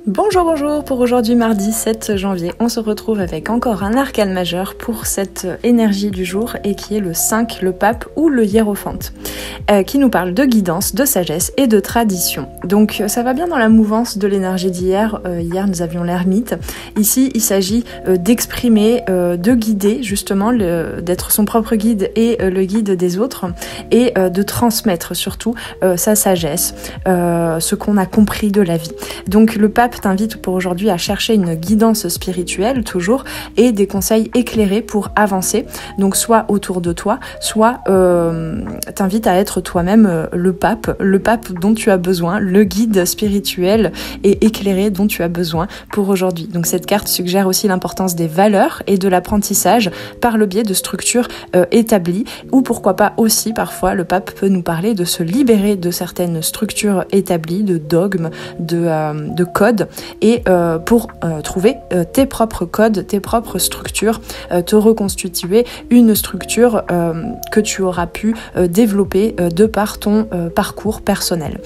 Bonjour, pour aujourd'hui mardi 7 janvier, on se retrouve avec encore un arcane majeur pour cette énergie du jour et qui est le 5, le pape ou le hiérophante, qui nous parle de guidance, de sagesse et de tradition. Donc ça va bien dans la mouvance de l'énergie d'hier. Hier nous avions l'ermite. Ici il s'agit d'exprimer, de guider justement, d'être son propre guide et le guide des autres et de transmettre surtout sa sagesse, ce qu'on a compris de la vie. Donc le pape t'invite pour aujourd'hui à chercher une guidance spirituelle toujours et des conseils éclairés pour avancer, donc soit autour de toi, soit t'invite à être toi-même le pape dont tu as besoin, le guide spirituel et éclairé dont tu as besoin pour aujourd'hui. Donc cette carte suggère aussi l'importance des valeurs et de l'apprentissage par le biais de structures établies, ou pourquoi pas aussi parfois le pape peut nous parler de se libérer de certaines structures établies, de dogmes, de codes, et pour trouver tes propres codes, tes propres structures, te reconstituer une structure que tu auras pu développer de par ton parcours personnel.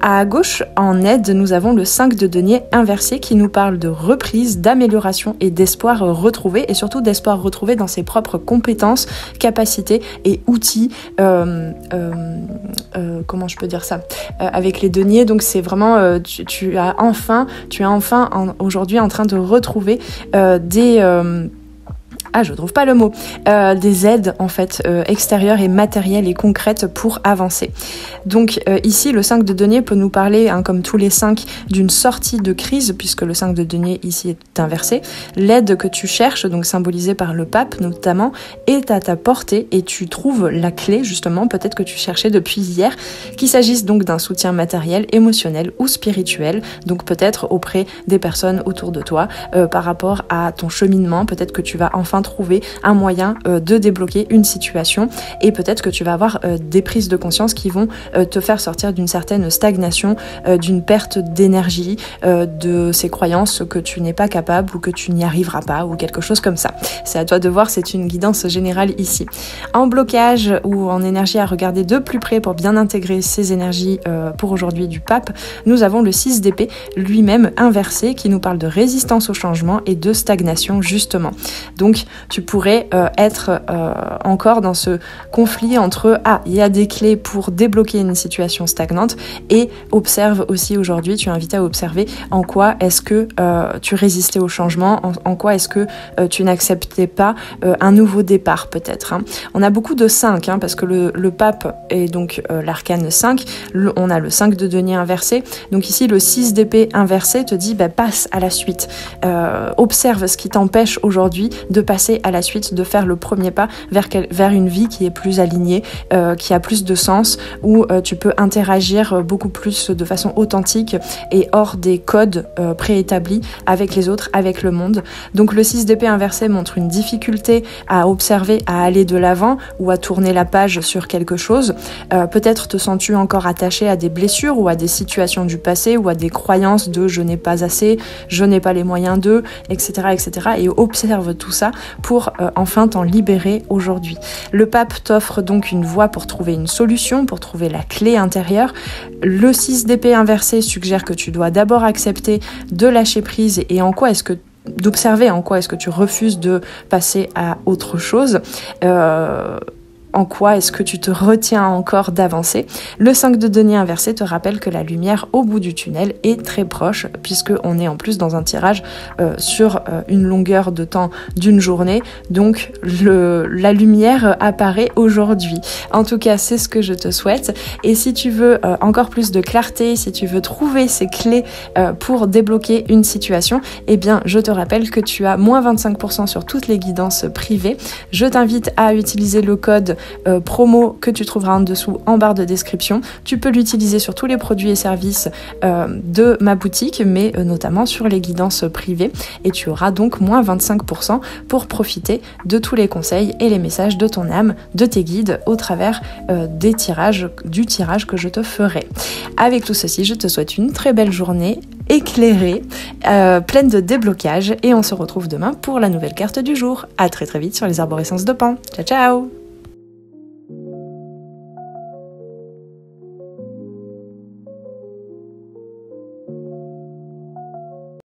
À gauche, en aide, nous avons le 5 de denier inversé qui nous parle de reprise, d'amélioration et d'espoir retrouvé, et surtout d'espoir retrouvé dans ses propres compétences, capacités et outils. Comment je peux dire ça, avec les deniers, donc c'est vraiment tu es enfin aujourd'hui en train de retrouver je trouve pas le mot, des aides en fait extérieures et matérielles et concrètes pour avancer. Donc ici le 5 de denier peut nous parler, comme tous les 5, d'une sortie de crise, puisque le 5 de denier ici est inversé. L'aide que tu cherches, donc symbolisée par le pape notamment, est à ta portée et tu trouves la clé justement, peut-être que tu cherchais depuis hier, qu'il s'agisse donc d'un soutien matériel, émotionnel ou spirituel, donc peut-être auprès des personnes autour de toi, par rapport à ton cheminement. Peut-être que tu vas enfin trouver un moyen de débloquer une situation, et peut-être que tu vas avoir des prises de conscience qui vont te faire sortir d'une certaine stagnation, d'une perte d'énergie, de ces croyances que tu n'es pas capable ou que tu n'y arriveras pas, ou quelque chose comme ça. C'est à toi de voir, c'est une guidance générale ici. En blocage ou en énergie à regarder de plus près pour bien intégrer ces énergies pour aujourd'hui du pape, nous avons le 6 d'épée lui-même inversé qui nous parle de résistance au changement et de stagnation justement. Donc tu pourrais être encore dans ce conflit entre il y a des clés pour débloquer une situation stagnante, et observe aussi aujourd'hui, tu es invité à observer en quoi est-ce que tu résistais au changement, en quoi est-ce que tu n'acceptais pas un nouveau départ peut-être. On a beaucoup de 5 parce que le pape est donc l'arcane 5, on a le 5 de denier inversé, donc ici le 6 d'épée inversé te dit passe à la suite, observe ce qui t'empêche aujourd'hui de passer à la suite, de faire le premier pas vers une vie qui est plus alignée, qui a plus de sens, où tu peux interagir beaucoup plus de façon authentique et hors des codes préétablis avec les autres, avec le monde. Donc le 6 d'épée inversé montre une difficulté à observer, à aller de l'avant ou à tourner la page sur quelque chose. Peut-être te sens-tu encore attaché à des blessures ou à des situations du passé ou à des croyances de je n'ai pas assez, je n'ai pas les moyens d'eux, etc. Et observe tout ça pour enfin t'en libérer aujourd'hui. Le pape t'offre donc une voie pour trouver une solution, pour trouver la clé intérieure. Le 6 d'épée inversé suggère que tu dois d'abord accepter de lâcher prise et d'observer en quoi est-ce que tu refuses de passer à autre chose. En quoi est-ce que tu te retiens encore d'avancer. Le 5 de denier inversé te rappelle que la lumière au bout du tunnel est très proche, puisqu'on est en plus dans un tirage sur une longueur de temps d'une journée, donc la lumière apparaît aujourd'hui. En tout cas, c'est ce que je te souhaite, et si tu veux encore plus de clarté, si tu veux trouver ces clés pour débloquer une situation, eh bien je te rappelle que tu as moins 25% sur toutes les guidances privées. Je t'invite à utiliser le code promo que tu trouveras en dessous en barre de description. Tu peux l'utiliser sur tous les produits et services de ma boutique, mais notamment sur les guidances privées, et tu auras donc moins 25% pour profiter de tous les conseils et les messages de ton âme, de tes guides au travers du tirage que je te ferai. Avec tout ceci, je te souhaite une très belle journée éclairée, pleine de déblocage, et on se retrouve demain pour la nouvelle carte du jour. À très très vite sur les arborescences de Pan. Ciao ciao.